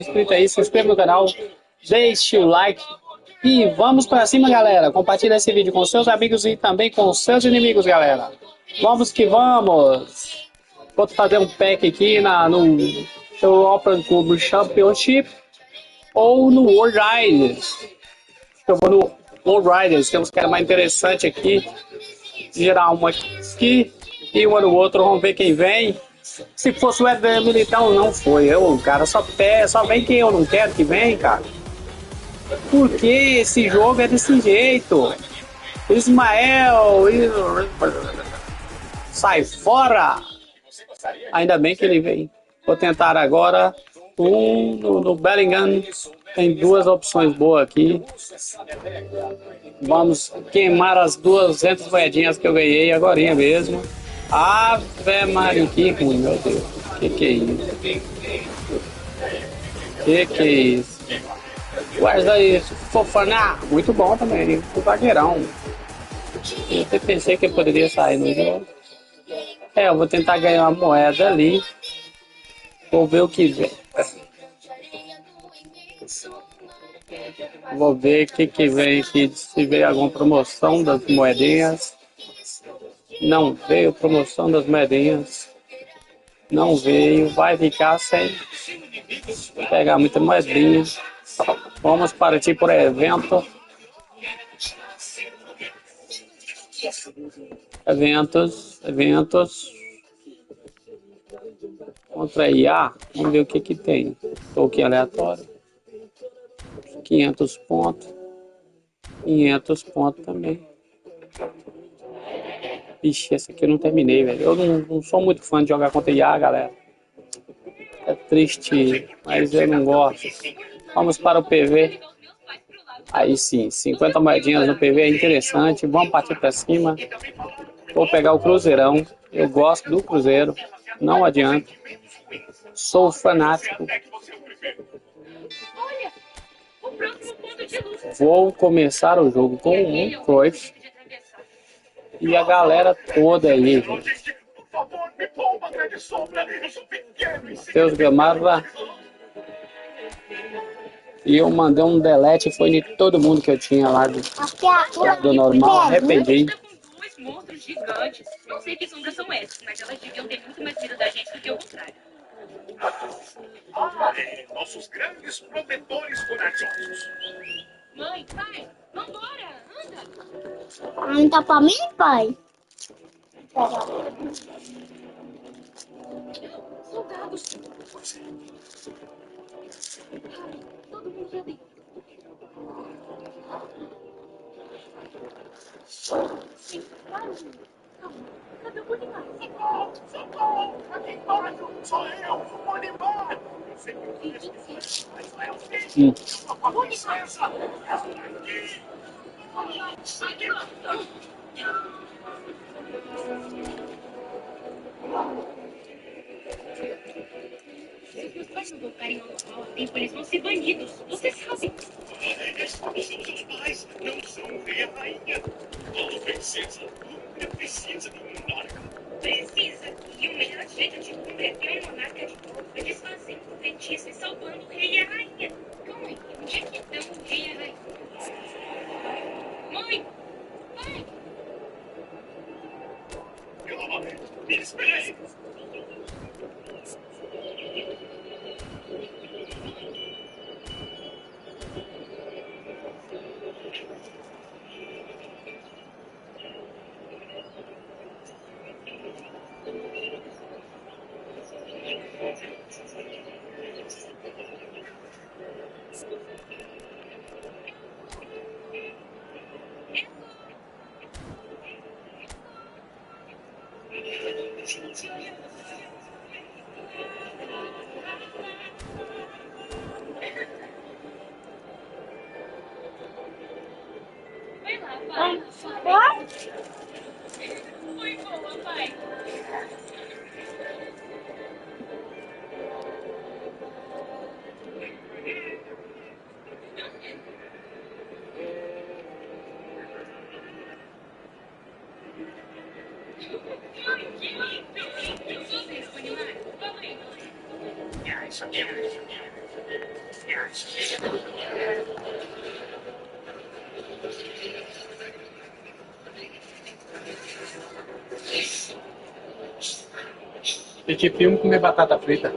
Inscrito aí, se inscreva no canal, deixe o like e vamos pra cima, galera. Compartilhe esse vídeo com seus amigos e também com seus inimigos, galera. Vamos que vamos. Vou fazer um pack aqui no Open Club Championship ou no World Riders. Eu vou no World Riders, tem uns caras mais interessantes aqui. Gerar uma aqui e uma no outro, vamos ver quem vem. Se fosse o Éder Militar, não foi. O cara só vem quem eu não quero que vem, cara. Porque esse jogo é desse jeito. Ismael, sai fora. Ainda bem que ele veio. Vou tentar agora no Bellingham. Tem duas opções boas aqui. Vamos queimar as 200 moedinhas que eu ganhei agora mesmo. Ave Maria, que ruim, meu Deus. Que é isso? Que é isso? Guarda isso. Fofaná. Muito bom também. O zagueirão. Eu até pensei que eu poderia sair no jogo. Eu vou tentar ganhar uma moeda ali. Vou ver o que vem. Vou ver o que vem aqui. Se veio alguma promoção das moedinhas. Não veio promoção das moedinhas. Não veio. Vai ficar sem pegar muita moedinha. Vamos partir por evento. Eventos. Contra IA. Vamos ver o que tem. Token aleatório. 500 pontos. 500 pontos também. Ixi, essa aqui eu não terminei, velho. Eu não sou muito fã de jogar contra IA, galera. É triste, mas eu não gosto. Vamos para o PV. Aí sim, 50 moedinhas no PV é interessante. Vamos partir para cima. Vou pegar o Cruzeirão. Eu gosto do Cruzeiro. Não adianta. Sou fanático. Vou começar o jogo com um Cruyff. E a galera toda aí, gente. Matheus Gamarra. E eu mandei um delete, foi de todo mundo que eu tinha lá do normal. Arrependi. Dois monstros gigantes. Não sei que sombras são essas, mas elas deviam ter muito mais medo da gente do que o contrário. Nossos grandes protetores corajosos. Mãe, pai, vambora, anda. Não tá pra mim, pai? Soldados. Todo mundo já tem. Sim, claro. Calma. Cadê o Bonimar? Socorro! Aqui embaixo sou eu, o Bonimar! Eu sei que eu fiz, mas não é o fim. Uma licença! Aqui! Se os pais não voltarem ao normal a tempo, eles vão ser banidos. Você sabe. Os pais não são o rei e a rainha. A princesa nunca precisa de um monarca. Precisa. E o melhor jeito de converter um monarca de novo é desfazendo o feitiço e salvando o rei e a rainha. Calma aí, onde é que estão o rei e a rainha? Mãe! Pai! Me espere! Vai lá, pai. Pai? Foi boa, pai. Isso aqui é Assistir filme e comer batata frita.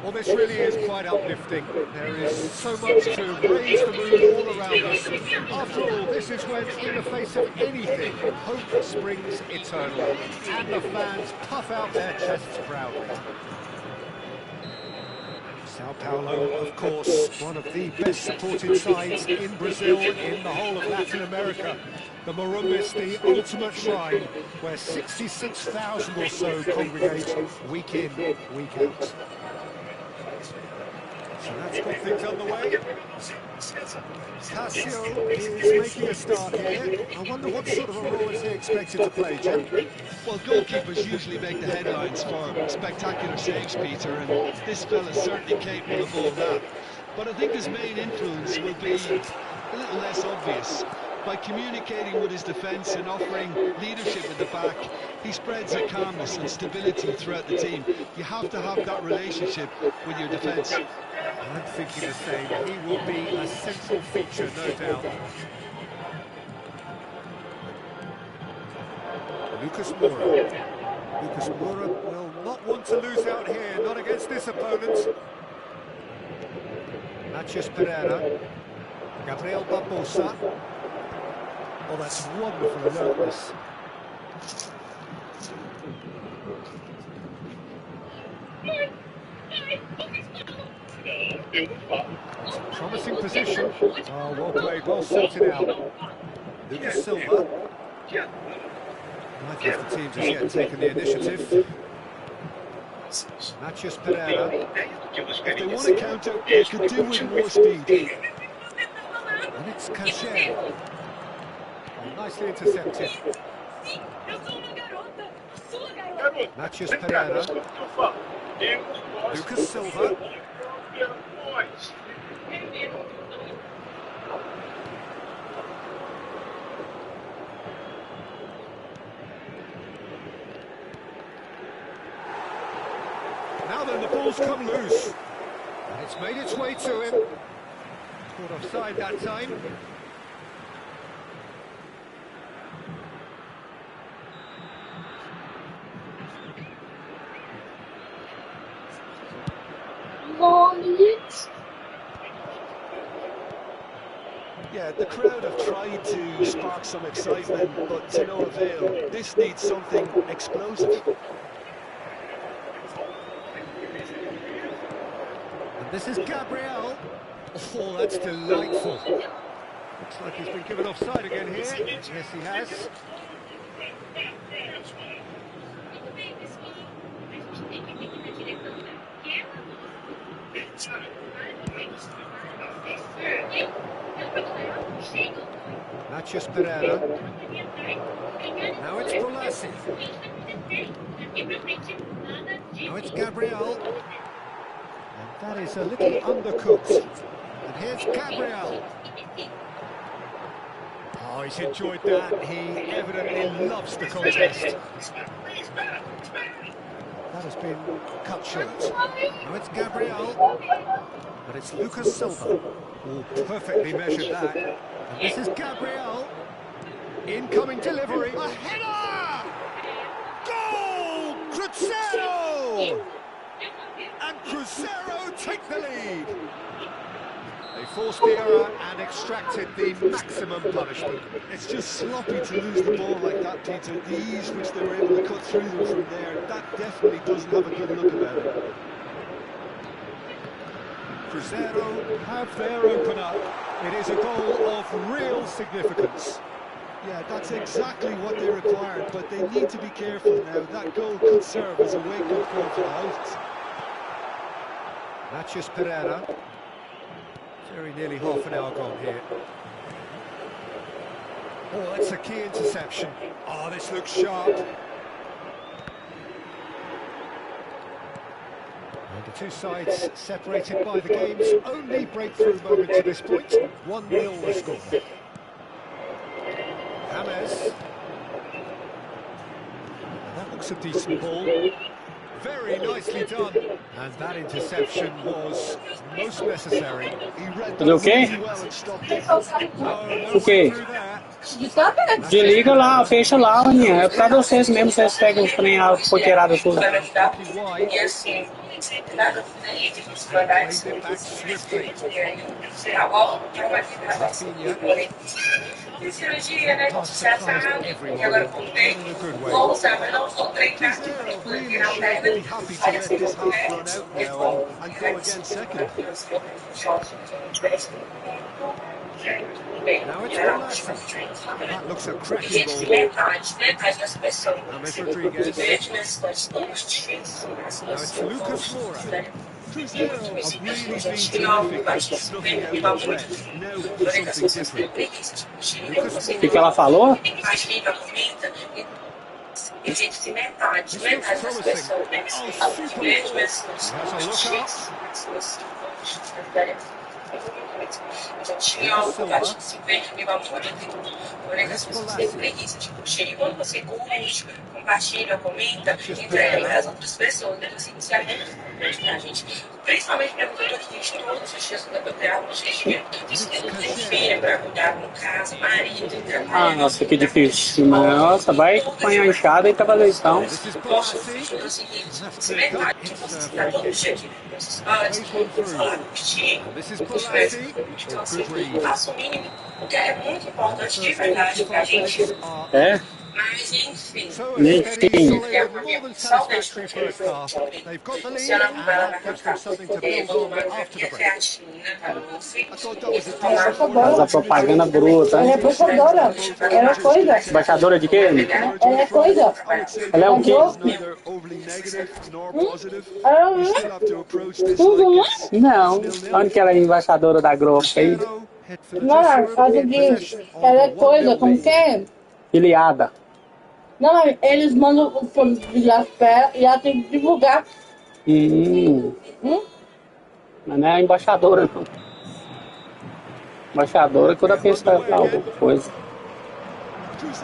Well, this really is quite uplifting. There is so much to raise the mood all around us. After all, this is when, in the face of anything, hope springs eternal, and the fans puff out their chests proudly. Sao Paulo, of course, one of the best supported sides in Brazil, in the whole of Latin America. The Morumbis, the ultimate shrine, where 66,000 or so congregate week in, week out. So that's got things underway. Casio is making a start here. I wonder what sort of a role is he expected to play, Jim? Well, goalkeepers usually make the headlines for spectacular saves, Peter, and this fella's certainly capable of all that. But I think his main influence will be a little less obvious. By communicating with his defence and offering leadership at the back, he spreads a calmness and stability throughout the team. You have to have that relationship with your defence. I'm thinking the same. He will be a central feature, no doubt. Lucas Moura. Lucas Moura will not want to lose out here, not against this opponent. Matias Pereira. Gabriel Barbosa. Oh, that's wonderful alertness. Promising position. Oh, well played, well sorted out. Lucas Silva. Neither of the teams has yet taken the initiative. Matias Pereira. If they want to counter, they could do with more speed. And it's Crescer. Nicely intercepted. Matias Pereira. Lucas Silva. Now then, the ball's come loose. And it's made its way to him. Caught offside that time. Yeah, the crowd have tried to spark some excitement, but to no avail. This needs something explosive. And this is Gabriel. Oh, that's delightful. Looks like he's been given offside again here. Yes, he has. Matias Pereira. Now it's Bolasi. Now it's Gabriel. And that is a little undercooked. And here's Gabriel. Oh, he's enjoyed that. He evidently loves the contest. That has been cut short. Now it's Gabriel. But it's Lucas Silva. Oh, perfectly measured that. And this is Gabriel. Incoming delivery. A header! Goal! Crescero! And Crescero take the lead. They forced the error and extracted the maximum punishment. It's just sloppy to lose the ball like that, Peter. The ease which they were able to cut through them from there, that definitely doesn't have a good look about it. Cruzeiro have their opener. It is a goal of real significance. Yeah, that's exactly what they required, but they need to be careful now. That goal could serve as a wake-up call for the hosts. Matias Pereira. Very nearly half an hour gone here. Oh, that's a key interception. Oh, this looks sharp. And the two sides separated by the game's only breakthrough moment to this point. 1-0 the score. James. That looks a decent ball. Very nicely done. And that interception was most necessary. He read that really well and stopped it. O quê? Desliga lá, fecha lá, Aninha. É pra vocês mesmo, vocês pegam os trem, a poeirada tudo. E assim, nada dos canais de cirurgia, né? De tratado, e agora voltei. Vou usar, mas não vou treinar. Virar o pé, olha assim, Now it's relaxing. That looks a cracking ball. James Rodriguez. Now it's Lucas Moura. Cruzeiro have really been terrific at snuffing out the threat. Now something different. O que ela falou? Existe metade das pessoas, né? As mesmas já tinha algo abaixo de 50 mil amores, porém as pessoas têm preguiça de curtir. E quando você curte, compartilha, comenta, entrega para as outras pessoas, né? Assim, isso é muito importante pra gente, principalmente para cuidar aqui todos os dias da propriedade, os dias de filha, para cuidar com casa, marido, trabalho. Ah, nossa, que difícil. Nossa, vai apanhar a enxada e trabalhar então. Posso fazer o seguinte, se metade de vocês está todo dia aqui, vocês podem falar, curtir, então, assim, faça o mínimo, porque é muito importante de verdade pra gente. É? Mas, enfim, Nem é porque só deixa o time funciona com ela vai ficar. Vou manter a creatina para o Luffy e tomar. Faz a propaganda bruta. Ela é embaixadora. Ela é coisa. Embaixadora de quê? Ela é coisa. Ela é o quê? Tudo, né? Não. Onde que ela é embaixadora da Globo? Aí? Não, faz o seguinte. Ela é coisa, como que é? Filiada. Não, eles mandam o filme de as pernas e ela tem que divulgar. Mas não é a embaixadora, não. Embaixadora quando a pessoa fala alguma coisa.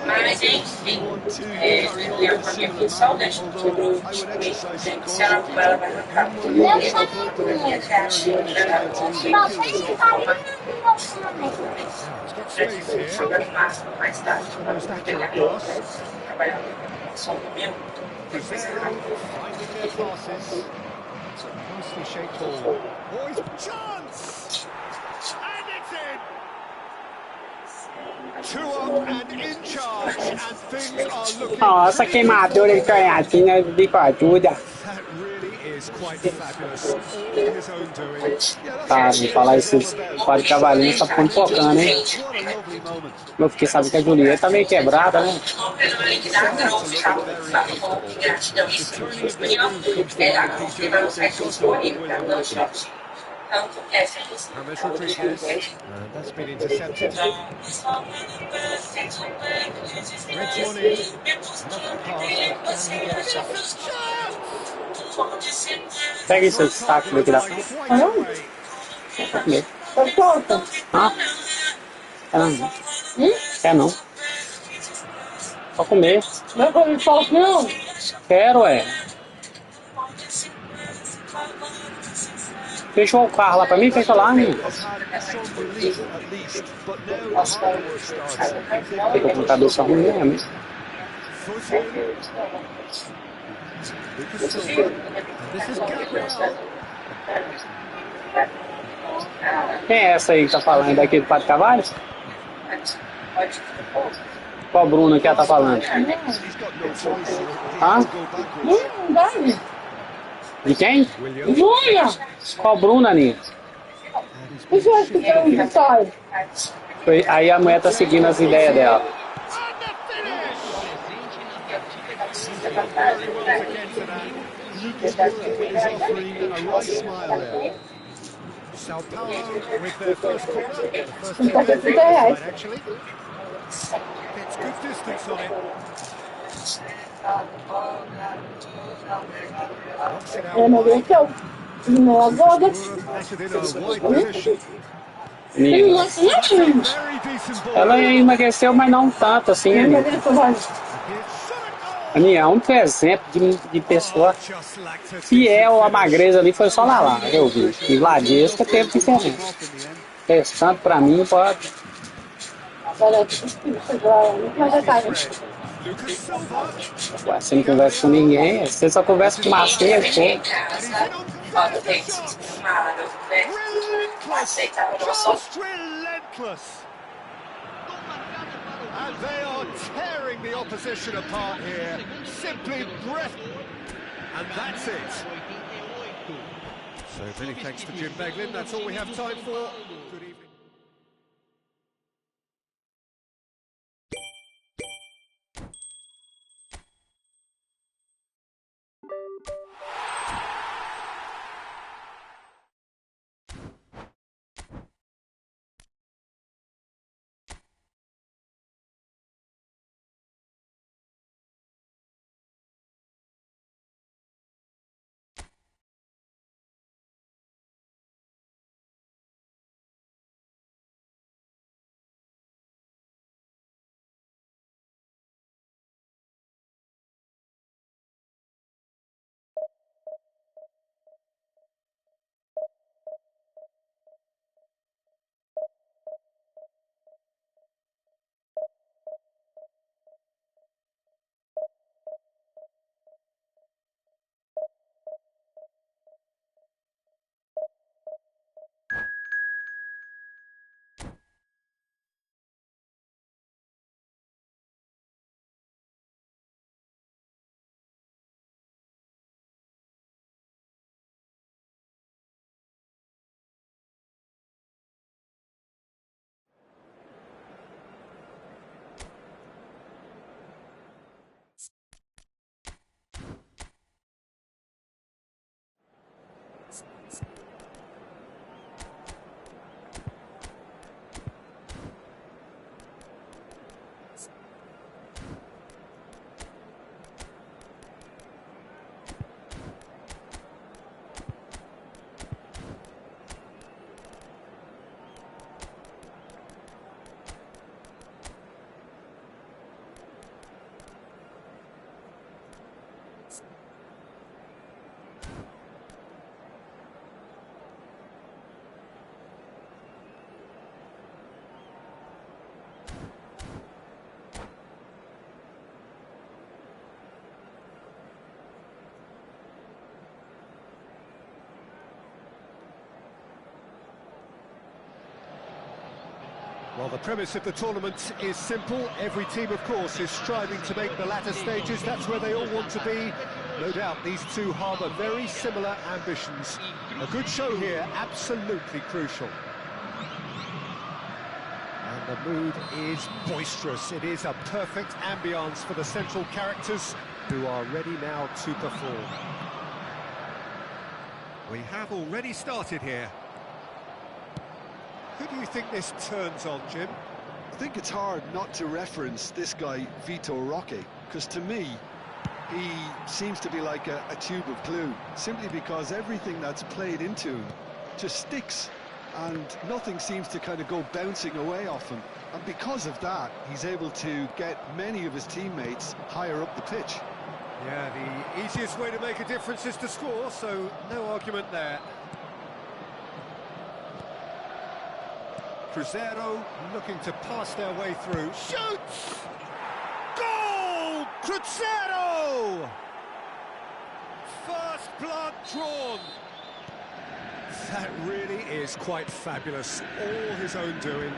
Mas, enfim, eu porque futsal deixa o time se ela for, ela vai ficar. E a creatina, jogando máximo mais tarde, para pegar trabalhar só no meu. Nossa, queimadura de canhatinha de ajuda. Tá, vou falar esses quatro cavalinhos, tá ficando focando, hein? Eu fiquei sabendo que a Julieta tá meio quebrada, né? James Rodriguez. That's been intercepted. Red one in. Pega esse saco daqui da frente. Tá solta. Ah? Quer não? Quer não? Pode comer. Não é coisa de falso, não. Quero, é. Fechou o carro lá pra mim? Fecha lá, né? Tem que o computador só ruim mesmo. Quem é essa aí que tá falando daqui do Pato Cavalos? Pode. Qual Bruno que ela tá falando? He's got no choice here. He Huh? has to go backwards. Não dá, né? De quem? Júlia! Qual Bruno, Aninha? O que eu acho que tem um vitória? Aí a mulher tá seguindo as ideias dela. Lucas Moura is offering a right smile there. Sao Paulo with their first corner. The first Não tá corner com R$50. actually. Gets good distance on it. Knocks it out Ela wide. emagreceu. Não agora. Netted in a wide position. Tem um outro não. Very decent ball. Ela emagreceu, mas não tanto assim, Ela Aninha. emagreceu, vai. Aninha, é um exemplo de pessoa Just lacked her fiel à magreza ali, foi só lá, eu vi. E Vladesca teve diferença. Restante pra mim, pode. Olha, mas já tá. Lucas Silva. Ué, você não conversa com ninguém, você só conversa com massinha, pô. Em casa, ó, eu tenho uma aceita a promoção. Just relentless. And they are tearing the opposition apart here. Simply breath. And that's it. So many thanks to Jim Beglin. That's all we have time for. Good evening. Well, the premise of the tournament is simple. Every team, of course, is striving to make the latter stages. That's where they all want to be. No doubt these two harbour very similar ambitions. A good show here, absolutely crucial. And the mood is boisterous. It is a perfect ambience for the central characters who are ready now to perform. We have already started here. Who do you think this turns on, Jim? I think it's hard not to reference this guy, Vitor Roque, because to me, he seems to be like a tube of glue, simply because everything that's played into him just sticks, and nothing seems to kind of go bouncing away off him. And because of that, he's able to get many of his teammates higher up the pitch. Yeah, the easiest way to make a difference is to score, so no argument there. Cruzeiro looking to pass their way through. Shoots! Goal! Cruzeiro! First blood drawn. That really is quite fabulous. All his own doing.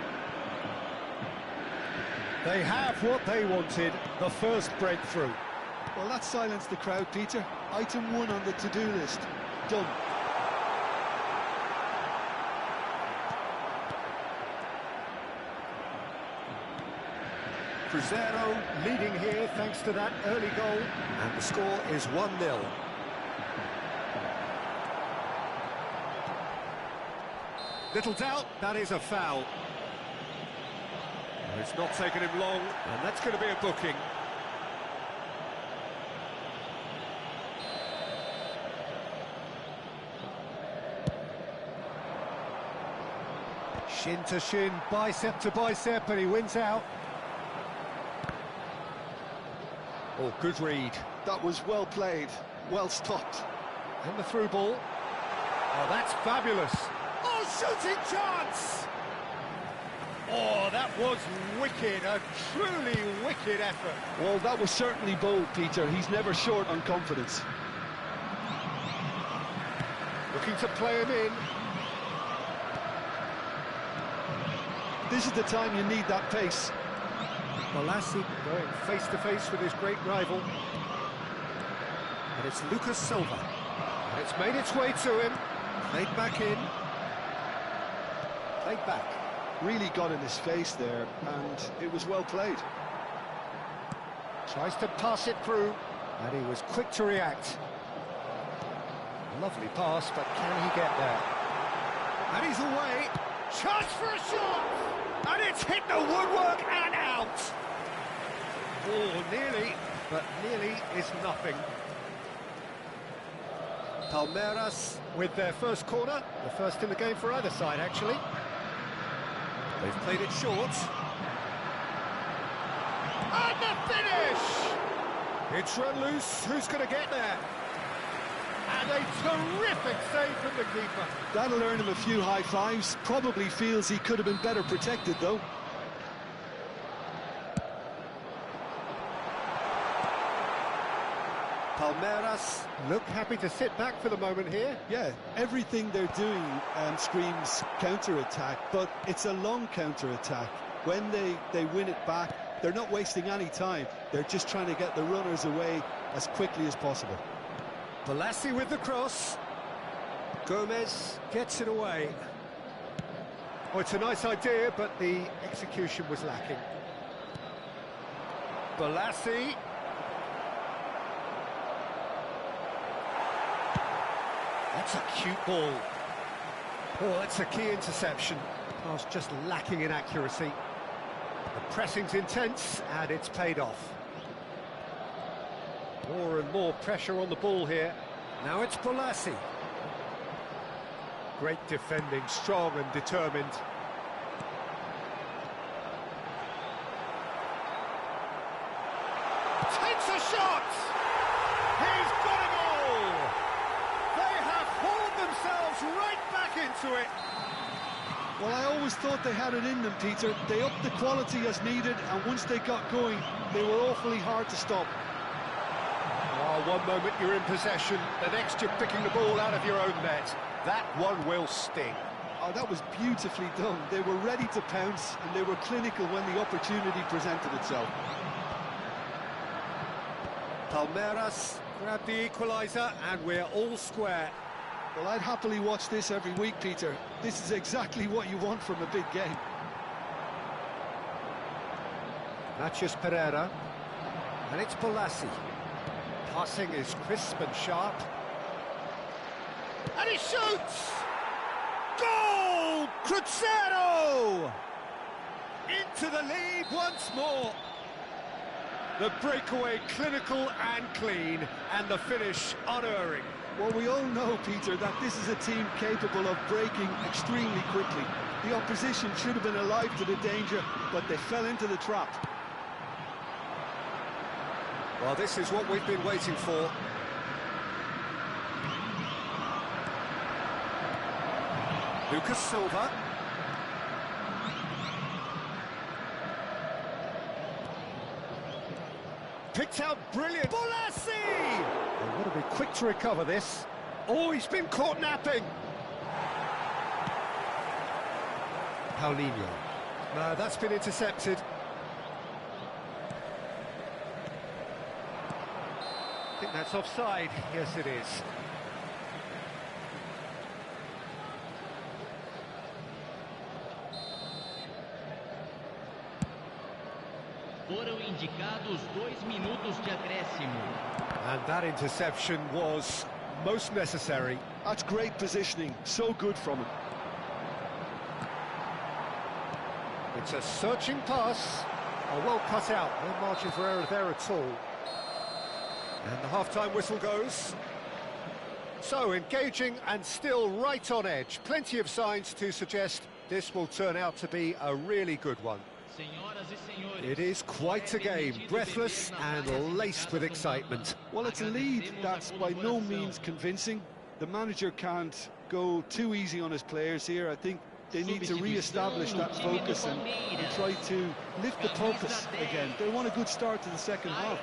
They have what they wanted, the first breakthrough. Well, that silenced the crowd, Peter. Item 1 on the to-do list. Done. Cruzeiro leading here thanks to that early goal, and the score is 1-0. Little doubt, that is a foul. It's not taken him long, and that's going to be a booking. Shin to shin, bicep to bicep, and he wins out. Oh, good read. That was well played, well stopped. And the through ball. Oh, that's fabulous. Oh, shooting chance! Oh, that was wicked, a truly wicked effort. Well, that was certainly bold, Peter. He's never short on confidence. Looking to play him in. This is the time you need that pace. Balassi going face-to-face with his great rival. And it's Lucas Silva. And it's made its way to him. Played back in. Played back. Really got in his face there, and it was well played. Tries to pass it through, and he was quick to react. Lovely pass, but can he get there? And he's away. Chance for a shot! And it's hit the woodwork and out! Oh, nearly, but nearly is nothing. Palmeiras with their first corner, the first in the game for either side, actually. They've played it short. And the finish! It's run loose. Who's going to get there? And a terrific save from the keeper. That'll earn him a few high fives. Probably feels he could have been better protected, though. Palmeiras look happy to sit back for the moment here. Yeah, everything they're doing screams counter-attack, but it's a long counter-attack. When they win it back, they're not wasting any time. They're just trying to get the runners away as quickly as possible. Balassi with the cross. Gomez gets it away. Oh, it's a nice idea, but the execution was lacking. Balassi. That's a cute ball. Oh, that's a key interception. Pass just lacking in accuracy. The pressing's intense, and it's paid off. More and more pressure on the ball here. Now it's Balassi. Great defending, strong and determined. Takes a shot! He's got a goal! They have hauled themselves right back into it. Well, I always thought they had it in them, Peter. They upped the quality as needed, and once they got going, they were awfully hard to stop. Oh, one moment you're in possession, the next you're picking the ball out of your own net. That one will sting. Oh, that was beautifully done. They were ready to pounce, and they were clinical when the opportunity presented itself. Palmeiras grab the equaliser, and we're all square. Well, I'd happily watch this every week, Peter. This is exactly what you want from a big game. Matias Pereira. And it's Balassi. Passing is crisp and sharp. And he shoots! Goal! Cruzeiro! Into the lead once more. The breakaway clinical and clean, and the finish unerring. Well, we all know, Peter, that this is a team capable of breaking extremely quickly. The opposition should have been alive to the danger, but they fell into the trap. Well, this is what we've been waiting for. Lucas Silva. Picked out brilliant. Balassi! They've got to be quick to recover this. Oh, he's been caught napping. Paulinho. No, that's been intercepted. I think that's offside. Yes, it is. Foram indicados 2 minutos de acréscimo. And that interception was most necessary. That's great positioning, so good from him. It's a searching pass. Oh, well cut out, no margin for error there at all. And the half-time whistle goes. So, engaging and still right on edge. Plenty of signs to suggest this will turn out to be a really good one. It is quite a game, breathless and laced with excitement. Well, it's a lead that's by no means convincing. The manager can't go too easy on his players here. I think they need to re-establish that focus and try to lift the focus again. They want a good start to the second half.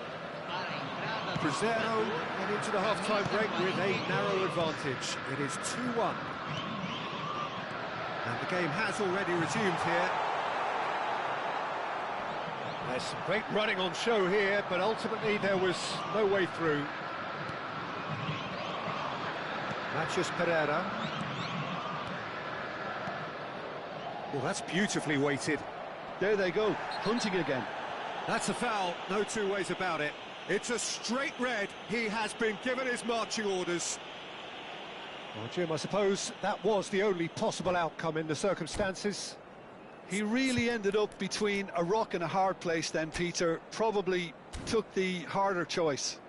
Crescer and into the half-time break with a narrow advantage. It is 2-1. And the game has already resumed here. There's some great running on show here, but ultimately there was no way through. Matias Pereira. Well, that's beautifully weighted. There they go, hunting again. That's a foul, no two ways about it. It's a straight red. He has been given his marching orders. Well, Jim, I suppose that was the only possible outcome in the circumstances. He really ended up between a rock and a hard place then, Peter. Probably took the harder choice.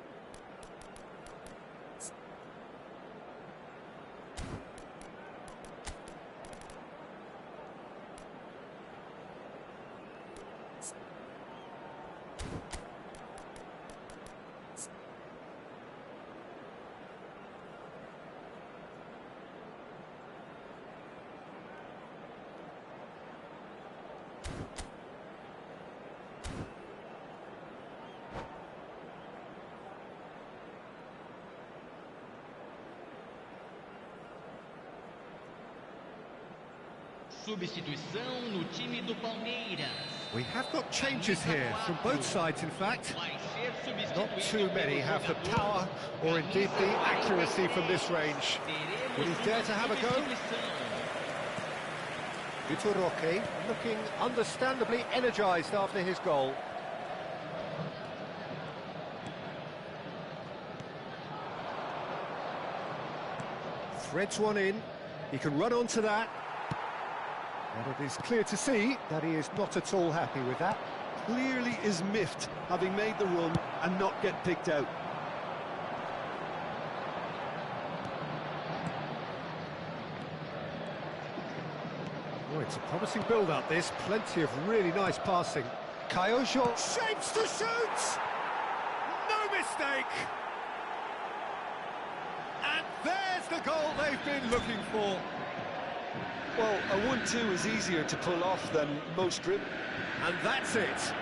Substituição no time do Palmeiras. We have got changes here, from both sides in fact. Not too many have the power or indeed the accuracy from this range. Will he dare to have a go? Vitor Roque looking understandably energised after his goal. Threads one in, he can run onto that. And it is clear to see that he is not at all happy with that. Clearly is miffed, having made the run and not get picked out. Oh, it's a promising build-up, this. Plenty of really nice passing. Caiojo shapes to shoot! No mistake! And there's the goal they've been looking for. Well, a 1-2 is easier to pull off than most dribbles. And that's it.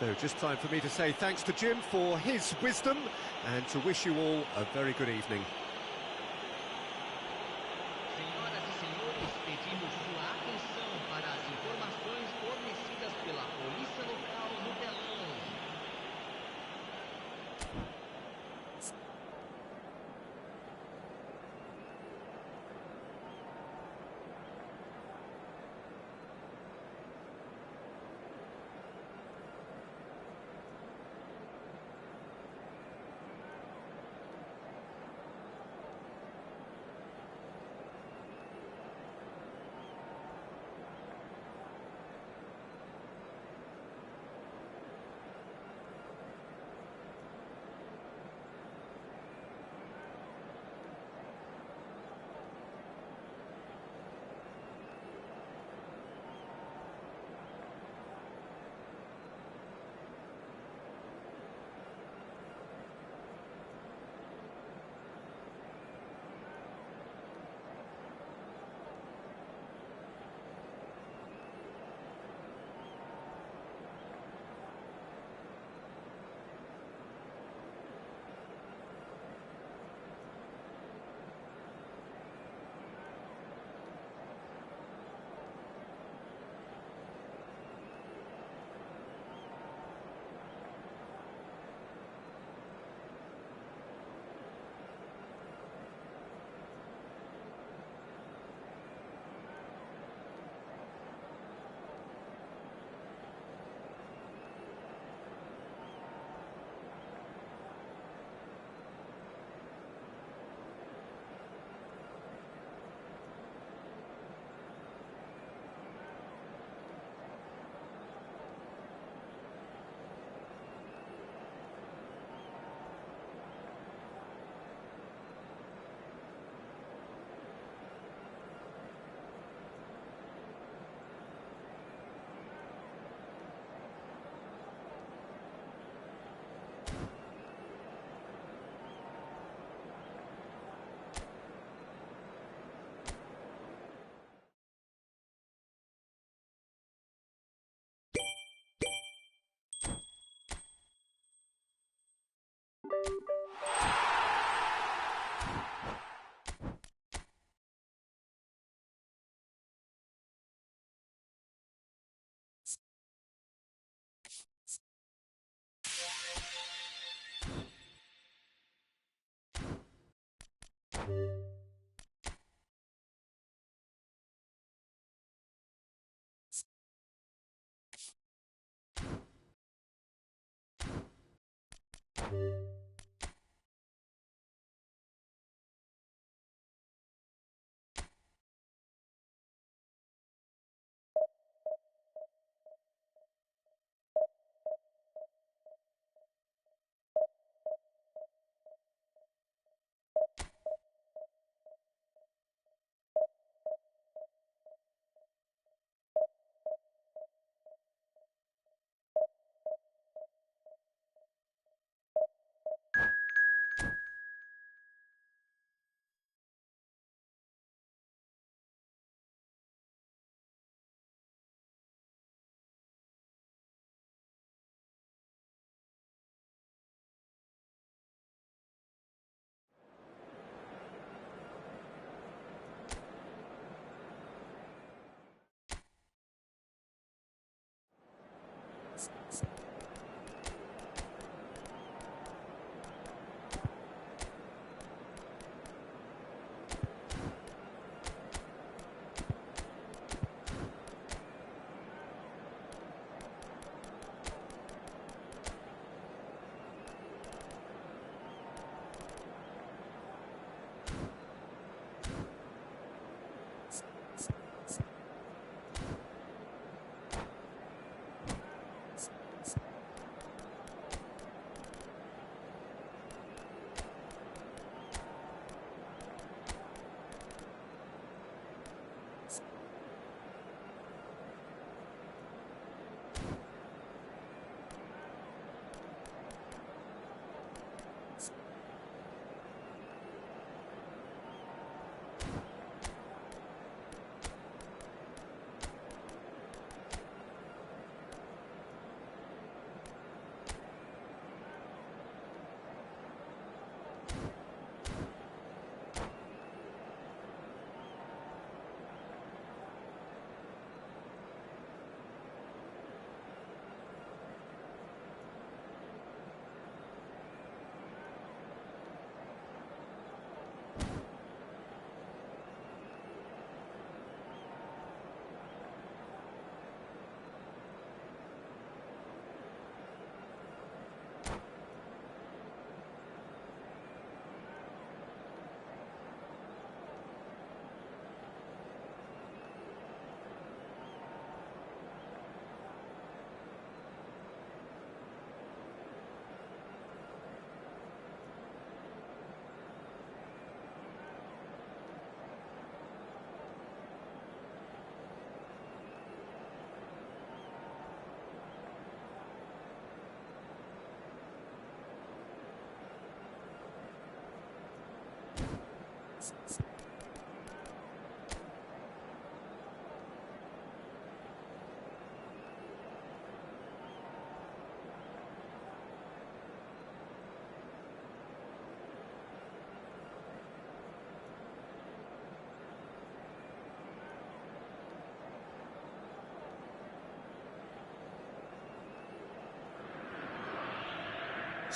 So just time for me to say thanks to Jim for his wisdom and to wish you all a very good evening. Senhoras e senhores, pedimos sua atenção para as informações fornecidas pela polícia local no telão.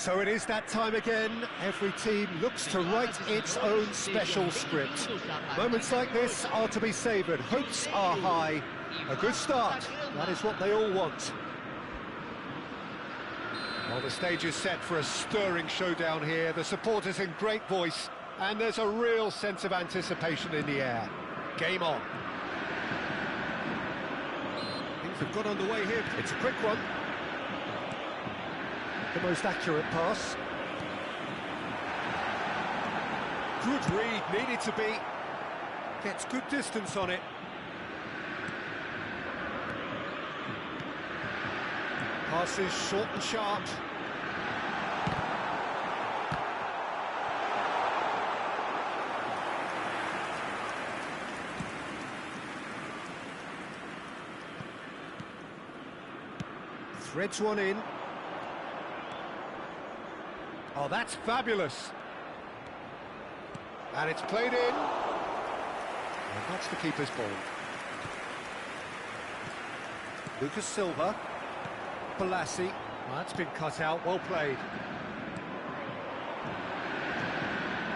So it is that time again. Every team looks to write its own special script. Moments like this are to be savoured. Hopes are high. A good start. That is what they all want. Well, the stage is set for a stirring showdown here. The supporters in great voice, and there's a real sense of anticipation in the air. Game on. Things have got underway here. It's a quick one. The most accurate pass. Good read, needed to be. Gets good distance on it. Passes short and sharp. Threads one in. Oh, Oh, that's fabulous. And it's played in. And that's the keeper's ball. Lucas Silva. Balassi. Well, that's been cut out, well played.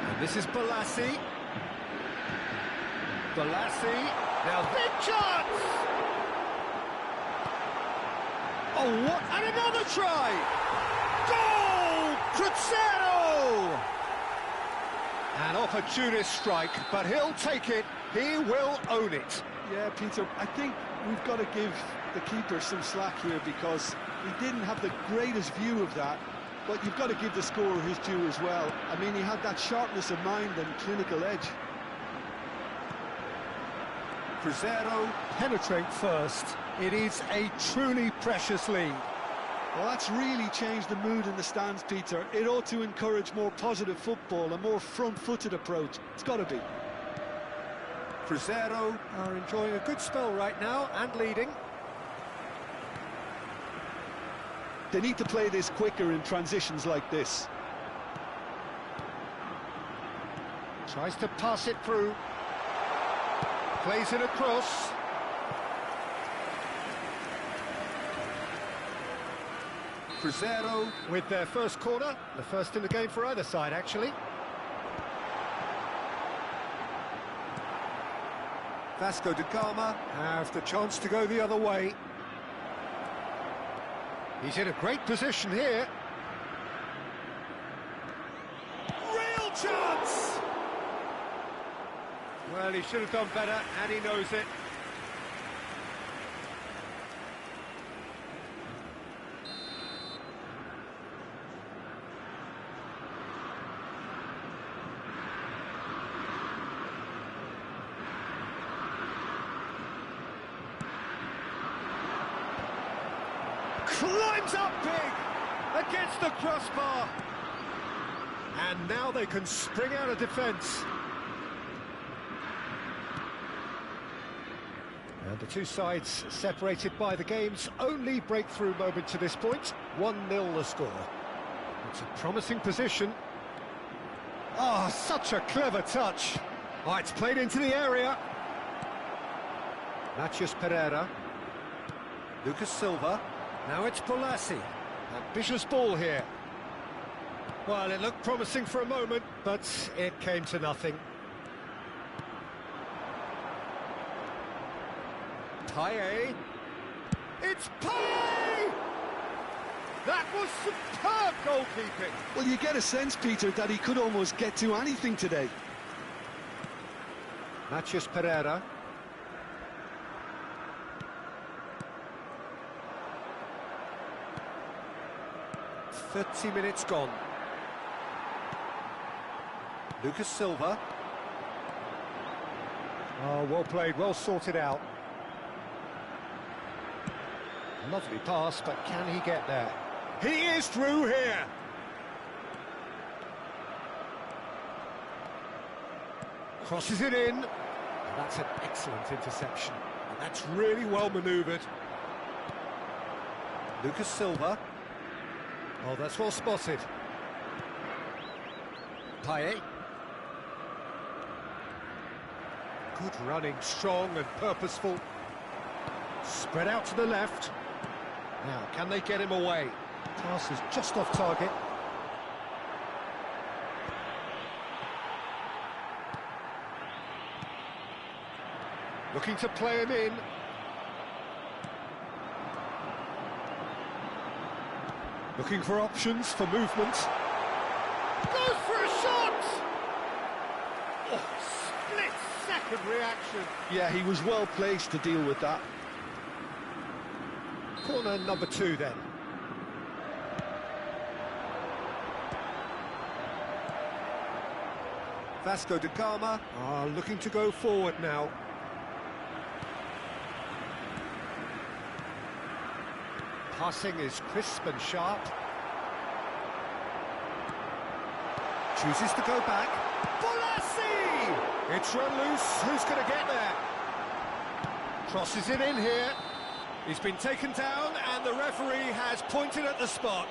And this is Balassi. Balassi. Now, big chance! Oh, what? And another try! Goal! Crescer! An opportunist strike, but he'll take it. He will own it. Yeah, Peter, I think we've got to give the keeper some slack here because he didn't have the greatest view of that, but you've got to give the scorer his due as well. I mean, he had that sharpness of mind and clinical edge. Crescer penetrate first. It is a truly precious lead. Well, that's really changed the mood in the stands, Peter. It ought to encourage more positive football, a more front-footed approach. It's got to be. Crescer are enjoying a good spell right now and leading. They need to play this quicker in transitions like this. Tries to pass it through. Plays it across. Crescer with their first corner, the first in the game for either side, actually. Vasco da Gama have the chance to go the other way. He's in a great position here. Real chance! Well, he should have done better, and he knows it. Climbs up big against the crossbar. And now they can spring out of defence. And the two sides separated by the game's only breakthrough moment to this point. 1-0 the score. It's a promising position. Oh, such a clever touch. Oh, it's played into the area. Matias Pereira. Lucas Silva. Now it's Balassi. Ambitious ball here. Well, it looked promising for a moment, but it came to nothing. Paye. It's Paye! That was superb goalkeeping. Well, you get a sense, Peter, that he could almost get to anything today. Matias Pereira. 30 minutes gone. Lucas Silva. Oh, well played, well sorted out. Lovely pass, but can he get there? He is through here! Crosses it in. And that's an excellent interception. And that's really well manoeuvred. Lucas Silva. Oh, that's well spotted. Paye. Good running, strong and purposeful. Spread out to the left. Now, can they get him away? Pass is just off target. Looking to play him in. Looking for options for movement. Goes for a shot! Oh, split-second reaction. Yeah, he was well placed to deal with that. Corner number 2 then. Vasco da Gama are looking to go forward now. Passing is crisp and sharp. Chooses to go back. Balassi! It's run loose. Who's going to get there? Crosses it in here. He's been taken down and the referee has pointed at the spot.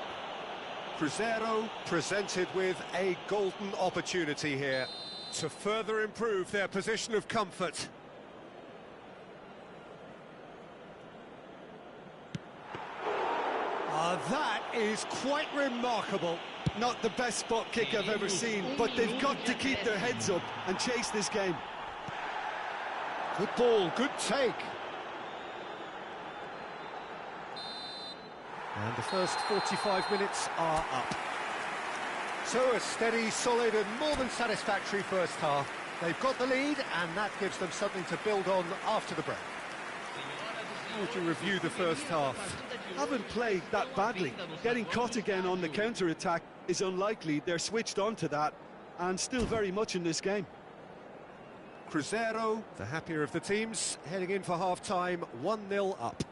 Cruzeiro presented with a golden opportunity here to further improve their position of comfort. That is quite remarkable. Not the best spot kick I've ever seen, but they've got to keep their heads up and chase this game. Good ball, good take. And the first 45 minutes are up. So a steady, solid and more than satisfactory first half. They've got the lead and that gives them something to build on after the break. How would you review the first half? Haven't played that badly. Getting caught again on the counter-attack is unlikely. They're switched on to that and still very much in this game. Cruzeiro, the happier of the teams, heading in for half-time, 1-0 up.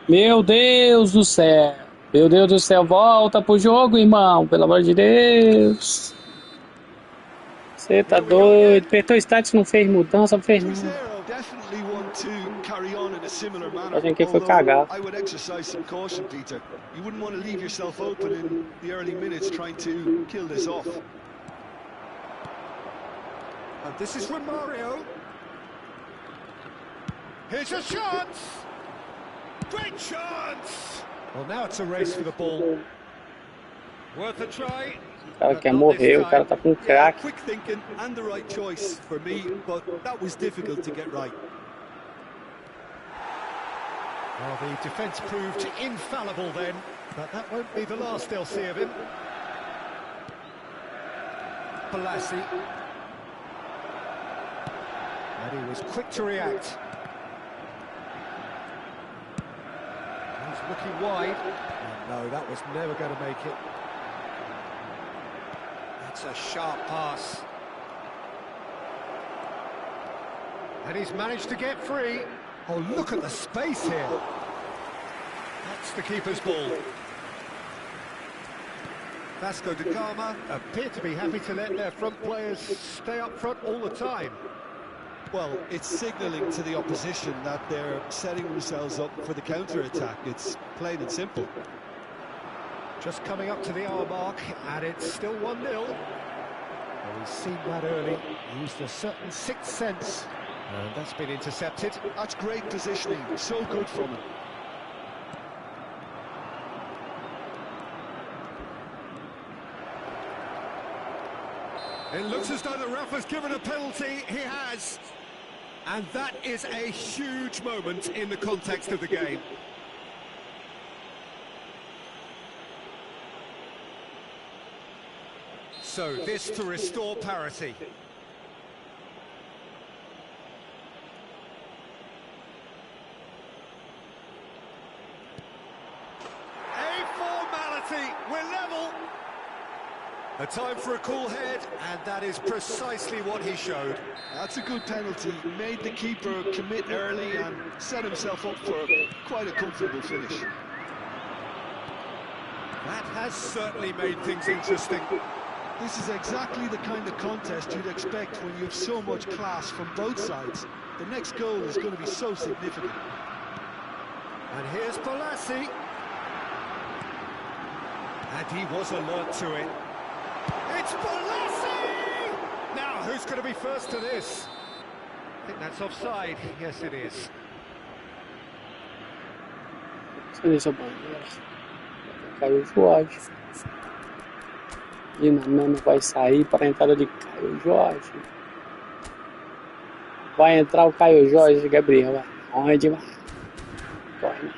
Meu Deus do céu. Meu Deus do céu. Volta pro jogo, irmão. Pelo amor de Deus. Você tá doido. Apertou o start, não fez mudança, não fez nada. A gente aqui foi cagar. I would exercise some caution, Peter. You wouldn't want to leave yourself open in the early minutes trying to kill this off. And this is Romario. Here's a chance. Great chance! Well, now it's a race for the ball. Worth a try. O cara quer morrer, o cara tá com crack. Quick thinking and the right choice for me, but that was difficult to get right. Well, the defence proved infallible then, but that won't be the last they'll see of him. Balassi. And he was quick to react. He's looking wide. Oh, no, that was never going to make it. That's a sharp pass. And he's managed to get free. Oh, look at the space here. That's the keeper's ball. Vasco da Gama appear to be happy to let their front players stay up front all the time. Well, it's signalling to the opposition that they're setting themselves up for the counter-attack. It's plain and simple. Just coming up to the hour mark, and it's still 1-0. Well, he's seen that early, used a certain sixth sense, and that's been intercepted. That's great positioning, so good from him. It looks as though the ref has given a penalty. He has. And that is a huge moment in the context of the game. So this to restore parity. A formality. We're level. A time for a cool head, and that is precisely what he showed. That's a good penalty. He made the keeper commit early and set himself up for quite a comfortable finish. That has certainly made things interesting. This is exactly the kind of contest you'd expect when you have so much class from both sides. The next goal is going to be so significant. And here's Balassi. And he was alert to it. It's Balassi! Now, who's going to be first to this? I think that's offside. Yes, it is. Seleção brasileira. Caio Jorge. E não vai sair para a entrada de Caio Jorge. Vai entrar o Caio Jorge, Gabriel. Onde vai? Corre.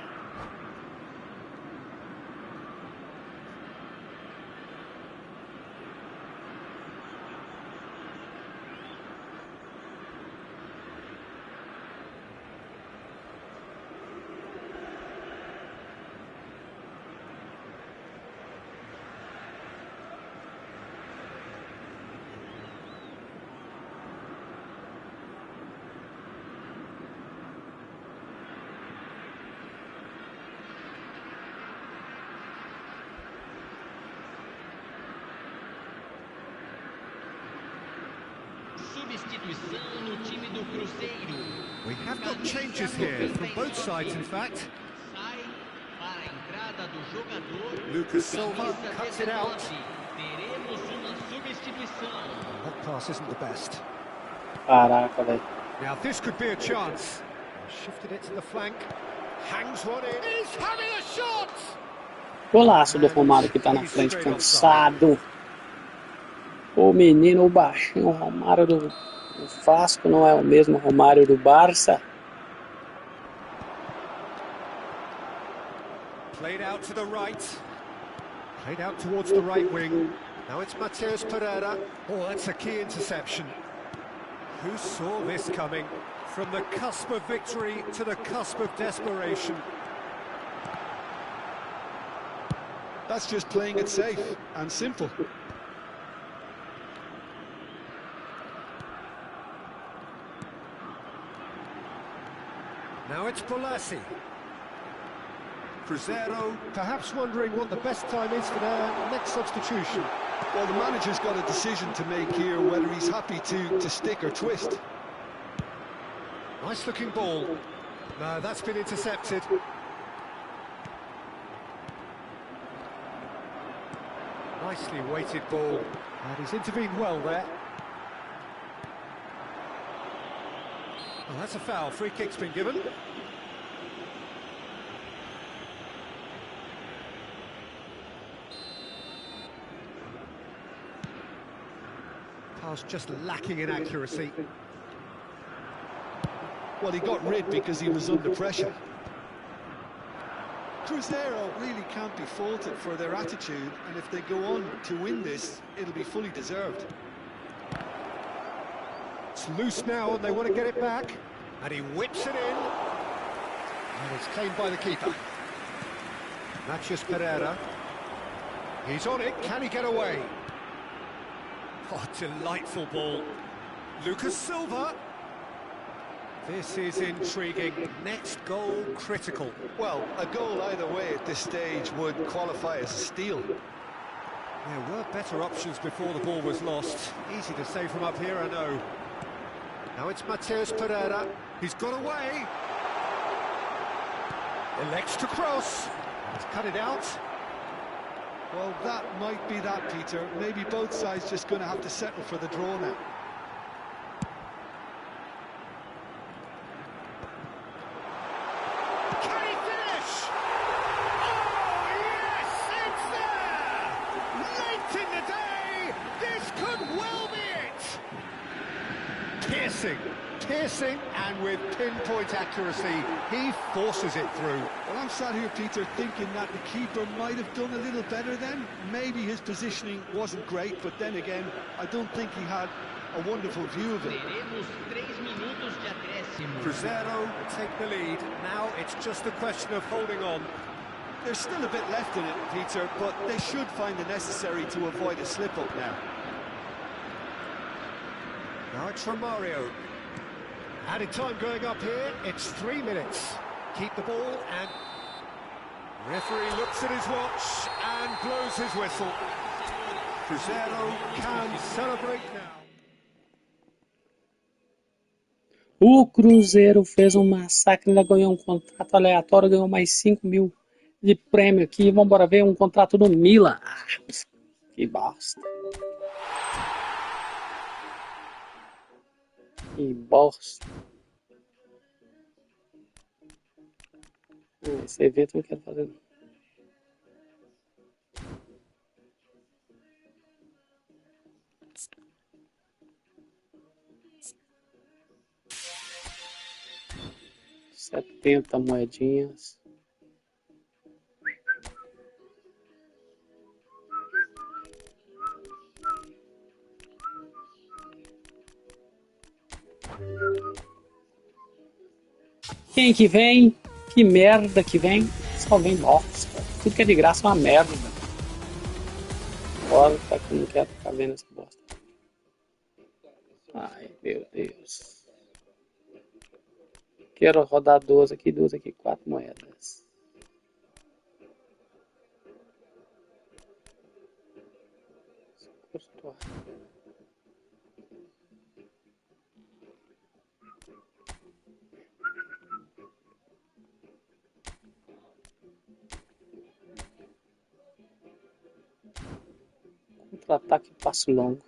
Substituição no time do Cruzeiro. We have got changes here, from both sides in fact. Sai para a entrada do jogador. Lucas Silva camisa cuts it out. 19. Teremos uma substituição. That pass isn't the best. Caraca, velho. Now this could be a chance. Shifted it to the flank. Hangs one in. He's having a shot! Golaço do Romário que tá na frente, cansado. O menino, o baixinho, o Romário do Vasco não é o mesmo Romário do Barça. Played out to the right. Played out towards the right wing. Now it's Matheus Pereira. Oh, that's a key interception. Who saw this coming? From the cusp of victory to the cusp of desperation. That's just playing it safe and simple. Now it's Balassi. Cruzeiro perhaps wondering what the best time is for their next substitution. Well, the manager's got a decision to make here, whether he's happy to stick or twist. Nice looking ball. No, that's been intercepted. Nicely weighted ball. And he's intervened well there. Well, that's a foul. Free kick's been given. Pass just lacking in accuracy. Well, he got rid because he was under pressure. Cruzeiro really can't be faulted for their attitude, and if they go on to win this, it'll be fully deserved. It's loose now and they want to get it back. And he whips it in. And it's claimed by the keeper. Matheus Pereira. He's on it. Can he get away? Oh, delightful ball. Lucas Silva. This is intriguing. Next goal critical. Well, a goal either way at this stage would qualify as a steal. There were better options before the ball was lost. Easy to say from up here, I know. Now it's Matheus Pereira. He's got away. Elects to cross. He's cut it out. Well, that might be that, Peter. Maybe both sides just going to have to settle for the draw now. Can he finish? Oh, yes, it's there! Late in the day, this could well be it! Piercing, and with pinpoint accuracy, he forces it through. Well, I'm sat here, Peter, thinking that the keeper might have done a little better then. Maybe his positioning wasn't great, but then again, I don't think he had a wonderful view of it. Teremos 3 minutos de acréscimo. Cruzeiro take the lead. Now it's just a question of holding on. There's still a bit left in it, Peter, but they should find the necessary to avoid a slip-up now. Now it's Romario. Added time going up here, it's 3 minutes. Keep the ball and... Referee looks at his watch and blows his whistle. Cruzeiro can celebrate now. O Cruzeiro fez um massacre, ainda ganhou um contrato aleatório, ganhou mais 5 mil de prêmio aqui. Vamos embora ver um contrato do Milan. Ah, que bosta. Que bosta. Esse evento eu não quero fazer. R$ 70 moedinhas. Quem que vem? Que merda que vem? Só vem bosta. Tudo que é de graça é uma merda. Bora, tá que eu não quero ficar vendo essa bosta. Ai, meu Deus. Quero rodar 12 aqui, 4 moedas. Custou. Contra-ataque passo longo.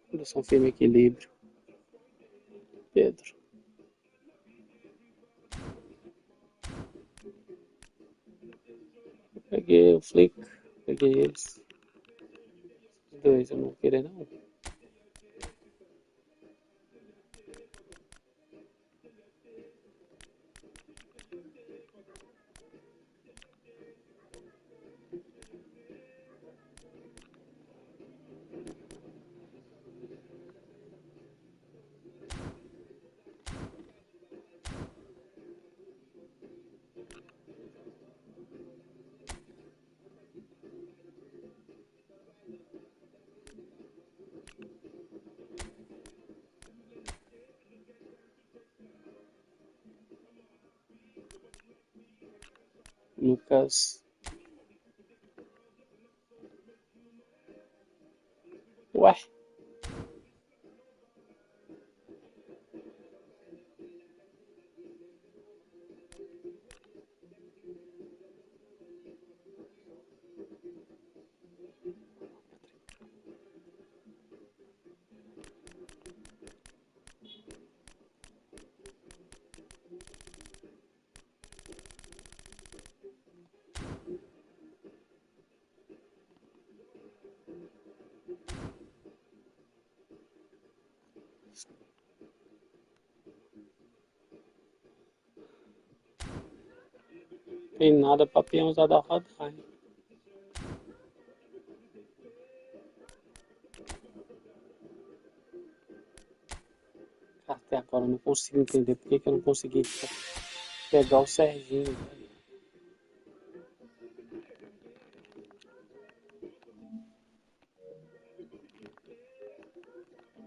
Condução firme, equilíbrio. Pedro. Eu peguei o flick. Peguei eles. Os dois eu não vou querer não. Lucas. Ué. Tem nada pra peãozada rodar. Até agora eu não consigo entender por que eu não consegui pegar o Serginho, velho.